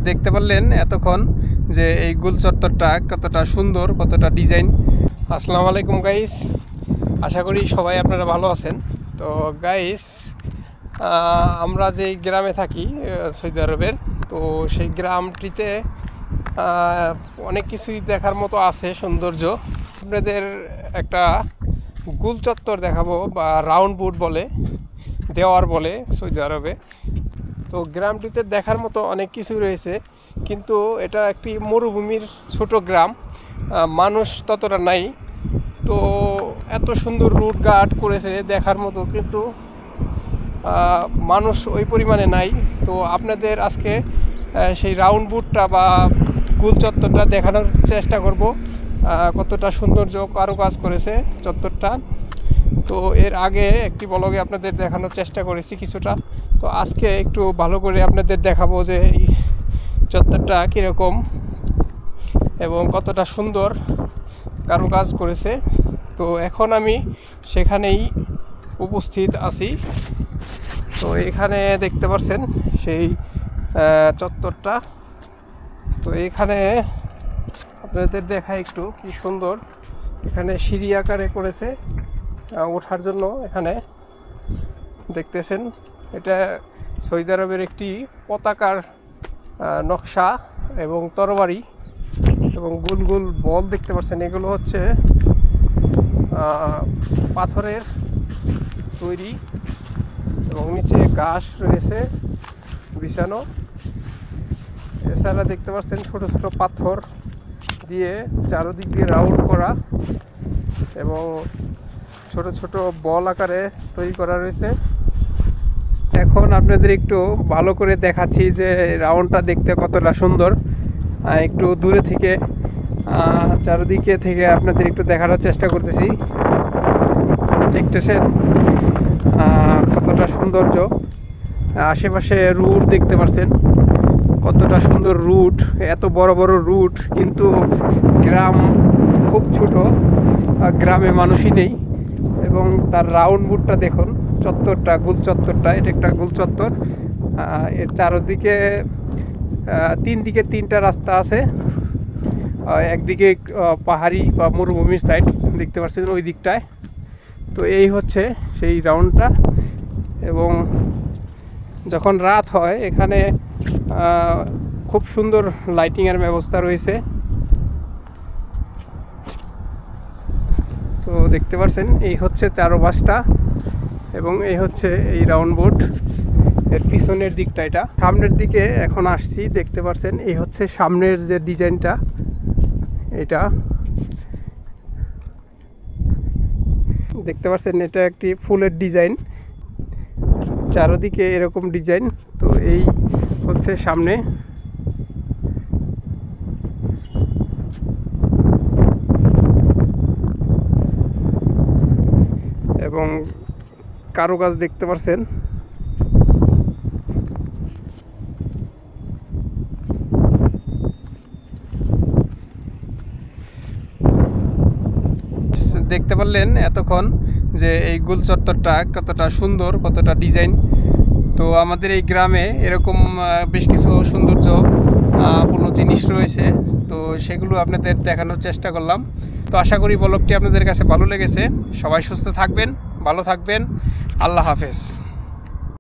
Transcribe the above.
দেখতে পারলেন এতক্ষণ যে এই গোল চত্বরটা কতটা সুন্দর, কতটা ডিজাইন। আসসালামু আলাইকুম গাইস, আশা করি সবাই আপনারা ভালো আছেন। তো গাইস, আমরা যে গ্রামে থাকি সৌদি আরবের, তো সেই গ্রামটিতে অনেক কিছুই দেখার মতো আছে, সৌন্দর্য। আপনাদের একটা গোল চত্বর দেখাবো, বা রাউন্ড বুট বলে, দেওয়ার বলে সৌদি আরবে। তো গ্রামটিতে দেখার মতো অনেক কিছু রয়েছে, কিন্তু এটা একটি মরুভূমির ছোট গ্রাম, মানুষ ততটা নাই। তো এত সুন্দর রুট গার্ড করেছে দেখার মতো, কিন্তু মানুষ ওই পরিমাণে নাই। তো আপনাদের আজকে সেই রাউন্ড বুটটা বা গোল চত্বরটা দেখানোর চেষ্টা করব, কতটা সৌন্দর্য কারুকাজ করেছে চত্বরটা। তো এর আগে একটি ব্লগে আপনাদের দেখানোর চেষ্টা করেছি কিছুটা, তো আজকে একটু ভালো করে আপনাদের দেখাবো যে এই চত্বরটা কীরকম এবং কতটা সুন্দর কারুকাজ করেছে। তো এখন আমি সেখানেই উপস্থিত আছি। তো এখানে দেখতে পাচ্ছেন সেই চত্বরটা। তো এখানে আপনাদের দেখা একটু কি সুন্দর, এখানে সিঁড়ি আকারে করেছে ওঠার জন্য। এখানে দেখতেছেন এটা সৌদি আরবের একটি পতাকার নকশা এবং তরবারি এবং গোল গোল বল দেখতে পাচ্ছেন। এগুলো হচ্ছে পাথরের তৈরি এবং নিচে ঘাস রয়েছে বিছানো। এছাড়া দেখতে পাচ্ছেন ছোট ছোট পাথর দিয়ে চারদিক দিয়ে রাউন্ড করা এবং ছোট ছোট বল আকারে তৈরি করা রয়েছে। এখন আপনাদের একটু ভালো করে দেখাচ্ছি যে রাউন্ডটা দেখতে কতটা সুন্দর। একটু দূরে থেকে চারদিকে থেকে আপনাদের একটু দেখানোর চেষ্টা করতেছি। দেখতেছেন কতটা সৌন্দর্য, আশেপাশে রুট দেখতে পাচ্ছেন কতটা সুন্দর রুট, এত বড় বড় রুট, কিন্তু গ্রাম খুব ছোট, গ্রামে মানুষই নেই। এবং তার রাউন্ড বুটটা দেখুন, চত্বরটা, গোল চত্বরটা, এটা একটা গোল চত্বর। এর চারদিকে তিন দিকে তিনটা রাস্তা আছে। একদিকে পাহাড়ি বা মরুভূমির সাইড দেখতে পাচ্ছেন ওই দিকটায়। তো এই হচ্ছে সেই রাউন্ডটা। এবং যখন রাত হয় এখানে খুব সুন্দর লাইটিংয়ের ব্যবস্থা রয়েছে। তো দেখতে পাচ্ছেন এই হচ্ছে চারপাশটা এবং এই হচ্ছে এই রাউন্ড বোট। এর পিছনের দিকটা, এটা সামনের দিকে এখন আসছি, দেখতে পাচ্ছেন এই হচ্ছে সামনের যে ডিজাইনটা, এটা দেখতে পাচ্ছেন, এটা একটি ফুলের ডিজাইন, চারদিকে এরকম ডিজাইন। তো এই হচ্ছে সামনে। এবং কারুকাজ দেখতে পাচ্ছেন। দেখতে পারলেন এতক্ষণ যে এই গোল চত্বরটা কতটা সুন্দর, কতটা ডিজাইন। তো আমাদের এই গ্রামে এরকম বেশ কিছু সৌন্দর্যপূর্ণ জিনিস রয়েছে, তো সেগুলো আপনাদের দেখানোর চেষ্টা করলাম। তো আশা করি ব্লগটি আপনাদের কাছে ভালো লেগেছে। সবাই সুস্থ থাকবেন, ভালো থাকবেন। আল্লাহ হাফেজ।